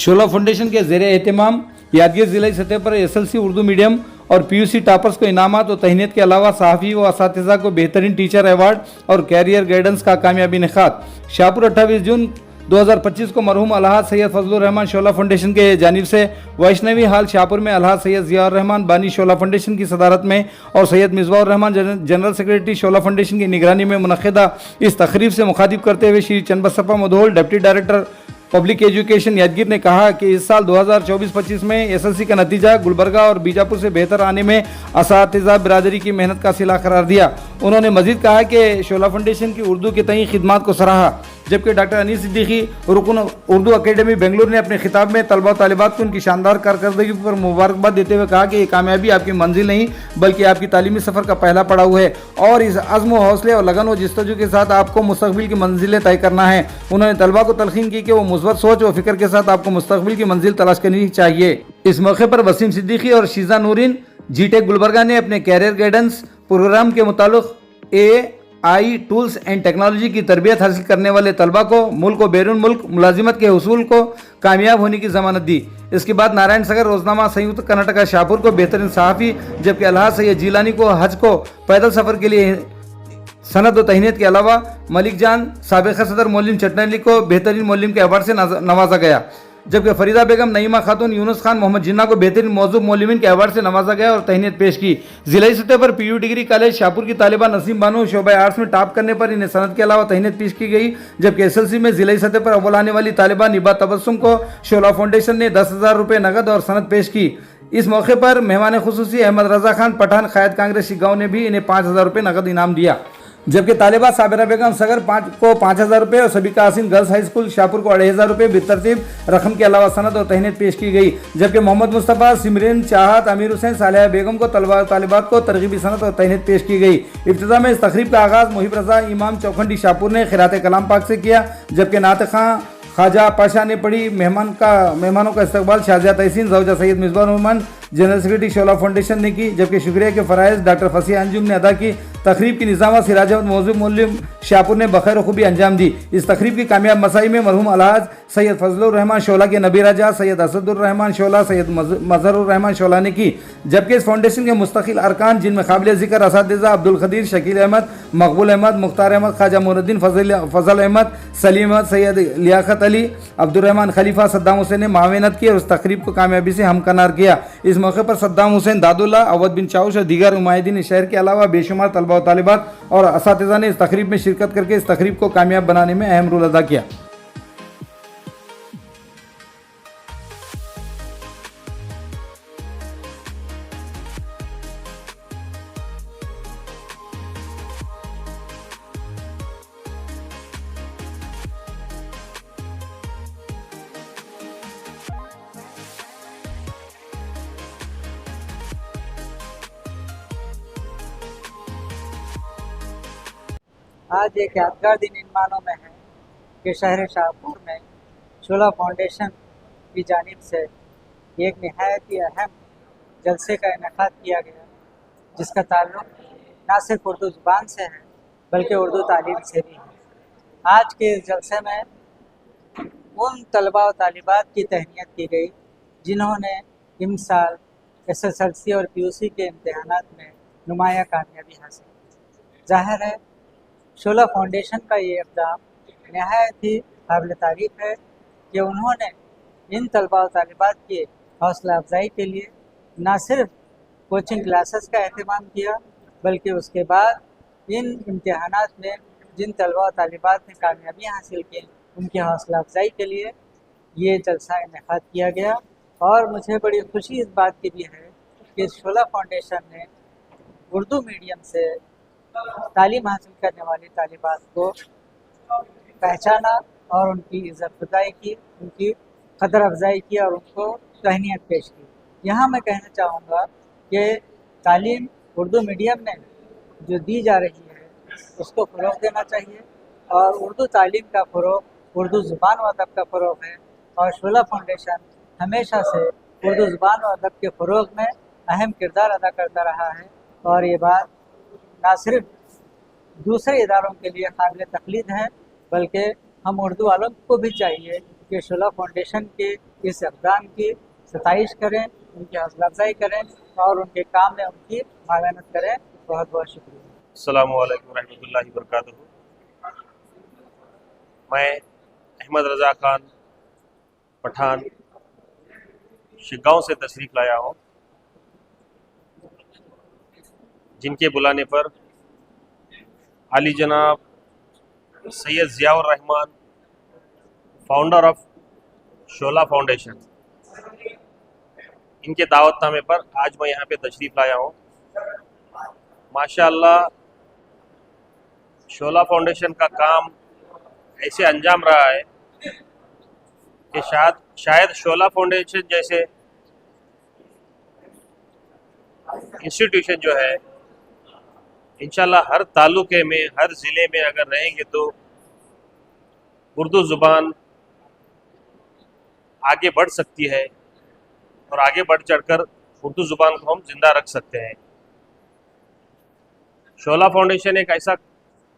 शोला foundation के ज़ेर एहतमाम यादगीर ज़िला सतह पर एसएलसी उर्दू मीडियम और पीयूसी टॉपर्स को इनामात और तहनीत के अलावा सहाफ़ी व असातिज़ा को बेहतरीन टीचर अवार्ड और कैरियर गाइडेंस का कामयाबी इनेकाद। शाहपुर 28 जून 2025 को मरहूम अलहाज सैयद फजलुर रहमान शोला फाउंडेशन के जानिब से वैष्णवी हाल शाहपुर में अलहाज सैयद ज़ियाउर रहमान बानी शोला फाउंडेशन की सदारत में और सैयद मिसबाहुर रहमान जनरल सेक्रेटरी शोला फाउंडेशन की निगरानी में मुनक़िदा इस तकरीब से मुखातिब करते हुए Shri Chandbasappa Madhol deputy director public education Yadgir ने कहा कि इस साल 2024-25 में एसएलसी का नतीजा गुलबर्गा और बीजापुर से बेहतर आने में असातिज़ा बिरादरी की मेहनत का सिला करार दिया। उन्होंने मजीद कहा कि शोला फाउंडेशन की उर्दू के तई खिदमात को सराहा, जबकि डॉक्टर अनीस सिद्दीकी रुकन उर्दू अकेडमी बेंगलुरु ने अपने खिताब में तलबा तालिबात को उनकी शानदार कारकर्दगी पर मुबारकबाद देते हुए कहा कि ये कामयाबी आपकी मंजिल नहीं बल्कि आपकी तालीमी सफ़र का पहला पड़ाव है और इस अज़्म हौसले और लगन व जिस्तजू के साथ आपको मुस्तक़बिल की मंजिलें तय करना है। उन्होंने तलबा को तलखीन की कि वो मुस्बत सोच व फिक्र के साथ आपको मुस्तक़बिल की मंजिल तलाश करनी चाहिए। इस मौके पर वसीम सिद्दीकी और शीज़ा नूरीन जीटेक गुलबर्गा ने अपने कैरियर गाइडेंस प्रोग्राम के मुताबिक AI टूल्स एंड टेक्नोलॉजी की तरबियत हासिल करने वाले तलबा को मुल्क व बैरून मुल्क मुलाजिमत के हुसूल को कामयाब होने की ज़मानत दी। इसके बाद नारायण सागर रोजनामा संयुक्त कर्नाटका शाहपुर को बेहतरीन सहाफ़ी, जबकि अलहाज सैयद जिलानी को हज को पैदल सफ़र के लिए सनद व तहनीत के अलावा मलिक जान साबिक़ सदर मौलिम चटनली को बेहतरीन मौलिम के अवार्ड से नवाजा गया, जबकि फरीदा बेगम, नईमा खातून, यूनुस खान, मोहम्मद जिन्ना को बेहतरीन मौजूद मौलिमिन के अवार्ड से नवाजा गया और तहनीत पेश की। जिलाई सतह पर पीयू डिग्री कॉलेज शाहपुर की तालिबा नसीम बानो शोबा आर्ट्स में टॉप करने पर इन्हें सनद के अलावा तहनीत पेश की गई, जबकि एसएलसी में जिलाई सतह पर अव्वल आने वाली तालिबा निबा तबस्सुम को शोला फाउंडेशन ने 10,000 रुपये नगद और सनद पेश की। इस मौके पर मेहमान खुसूसी अहमद रजा खान पठान क़ायद कांग्रेस शिगांव ने भी इन्हें 5,000 रुपये नगद इनाम दिया, जबकि तालिबा साबिरा बेगम सगर को 5,000 रुपये और सबिका हसीन गर्ल्स हाई स्कूल शाहपुर को 2,500 रुपये बेतरतीब रकम के अलावा सनद और तहनीत पेश की गई, जबकि मोहम्मद मुस्तफ़ा, सिमरन, चाहत, अमीर हुसैन, सालिहा बेगम को तालिबात को तरगीबी सनद और तहनीत पेश की गई। इब्तिदा में इस तकरीब का आगाज़ मुहिब रजा इमाम चौखंडी शाहपुर ने खिरात कलाम पाक से किया, जबकि नात खां ख्वाजा पाशा ने पढ़ी। मेहमानों का इस्तकबाल शाहजिया तहसीन जौजा सैयद मिसबाहुर रहमान जनरल सेक्रेटरी शोला फाउंडेशन ने की, जबकि शुक्रिया के फ़राइज़ डॉक्टर फसीह अंजुम ने अदा की। तकरीब की निज़ामा सिराज अहमद मौजूद मौलवी शाहपुर ने बखैर खूबी अंजाम दी। इस तकरीब की कामयाब मसाई में मरहूम अलहाज सैयद फजलुर रहमान शोला के नबीरा जा, सैयद असदुर रहमान शोला, सैयद मजहरुर रहमान शोला ने की, जबकि इस फाउंडेशन के मुस्तकिल अरकान जिनमें काबिल ज़िक्र असातिज़ा अब्दुल खदीर, शकील अहमद, मकबूल अहमद, मुख्तार अहमद, ख्वाजा मोनुद्दीन फजल अहमद, सलीम अहमद, सैयद लियाकत अली, अब्दुर्रहमान खलीफा, सद्दाम हुसैन ने मावेनत की और उस तकरीब को कामयाबी से हमकनार किया। इस मौके पर सद्दाम हुसैन, दादुल्ला, अवध बिन चाउश और दीगर उमायदीन शहर के अलावा बेशुमार तलबा व तालिबात और असातिज़ा ने इस तकरीब में शिरकत करके इस तकरीब को कामयाब बनाने में अहम रोल अदा किया। आज एक यादगार दिन इन मानों में है कि शहर शाहपुर में शोला फाउंडेशन की जानिब से एक नहायत ही अहम जलसे का इनेकाद किया गया, जिसका ताल्लुक़ न सिर्फ उर्दू ज़ुबान से है बल्कि उर्दू तालीम से भी है। आज के इस जलसे में उन तलबा व तालिबात की तहनीत की गई जिन्होंने इस साल SSLC और PUC के इम्तहानात में नुमाया कामयाबी हासिल की। ज़ाहिर है शोला फाउंडेशन का ये इक़दाम नहायत ही काबिल तारीफ़ है कि उन्होंने इन तलबा व तालिबात की हौसला अफजाई के लिए न सिर्फ कोचिंग क्लासेस का अहतमाम किया बल्कि उसके बाद इन इम्तहानात में जिन तलबा व तालिबात ने कामयाबियाँ हासिल की उनकी हौसला अफजाई के लिए ये जलसा इनेकाद किया गया। और मुझे बड़ी खुशी इस बात की भी है कि शोला फाउंडेशन ने उर्दू मीडियम से तालीम हासिल करने वाली तालिबात को पहचाना और उनकी इज़्ज़त अफ़ज़ाई की, उनकी कदर अफ़ज़ाई की और उनको तहनीत पेश की। यहाँ मैं कहना चाहूँगा कि तालीम उर्दू मीडियम में जो दी जा रही है उसको फ़रोग़ देना चाहिए और उर्दू तालीम का फ़रोग़ उर्दू ज़ुबान व अदब का फ़रोग़ है और शोला फाउंडेशन हमेशा से उर्दू ज़ुबान व अदब के फ़रोग़ में अहम किरदार अदा करता रहा है। और ये बात ना सिर्फ दूसरे इदारों के लिए काबिल तक़लीद है बल्कि हम उर्दू वालों को भी चाहिए कि शोला फाउंडेशन के इस इक़दाम की सताइश करें, उनकी हौसला अफजाई करें और उनके काम में उनकी मावनत करें। बहुत बहुत शुक्रिया। अस्सलामु अलैकुम रहमतुल्लाहि व बरकातुहू। मैं अहमद रज़ा खान पठान शिगांव से तशरीफ़ लाया हूँ, जिनके बुलाने पर आली जनाब Syed Ziaur Rahman, founder of Shola foundation, इनके दावतनामे पर आज मैं यहाँ पे तशरीफ़ लाया हूँ। माशाअल्लाह शोला फाउंडेशन का काम ऐसे अंजाम रहा है कि शायद शोला फाउंडेशन जैसे इंस्टीट्यूशन जो है इंशाल्लाह हर तालुके में, हर ज़िले में अगर रहेंगे तो उर्दू ज़ुबान आगे बढ़ सकती है और आगे बढ़ चढ़कर उर्दू ज़ुबान को हम जिंदा रख सकते हैं। शोला फाउंडेशन एक ऐसा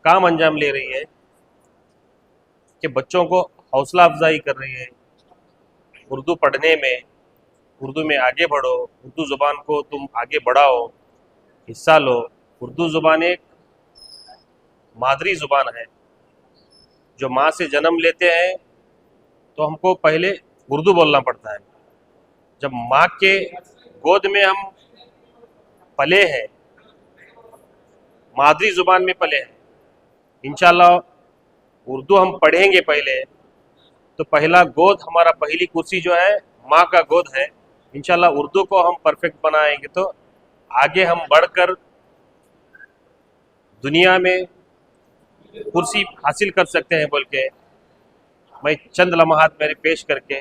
काम अंजाम ले रही है कि बच्चों को हौसला अफजाई कर रही है उर्दू पढ़ने में, उर्दू में आगे बढ़ो, उर्दू ज़ुबान को तुम आगे बढ़ाओ, हिस्सा लो। उर्दू ज़ुबान एक मादरी ज़ुबान है। जो माँ से जन्म लेते हैं तो हमको पहले उर्दू बोलना पड़ता है। जब माँ के गोद में हम पले हैं, मादरी ज़ुबान में पले हैं, इंशाल्लाह उर्दू हम पढ़ेंगे पहले तो पहला गोद हमारा, पहली कुर्सी जो है माँ का गोद है। इंशाल्लाह उर्दू को हम परफेक्ट बनाएंगे तो आगे हम बढ़कर दुनिया में कुर्सी हासिल कर सकते हैं बोल के मैं चंद लम्हात मेरे पेश करके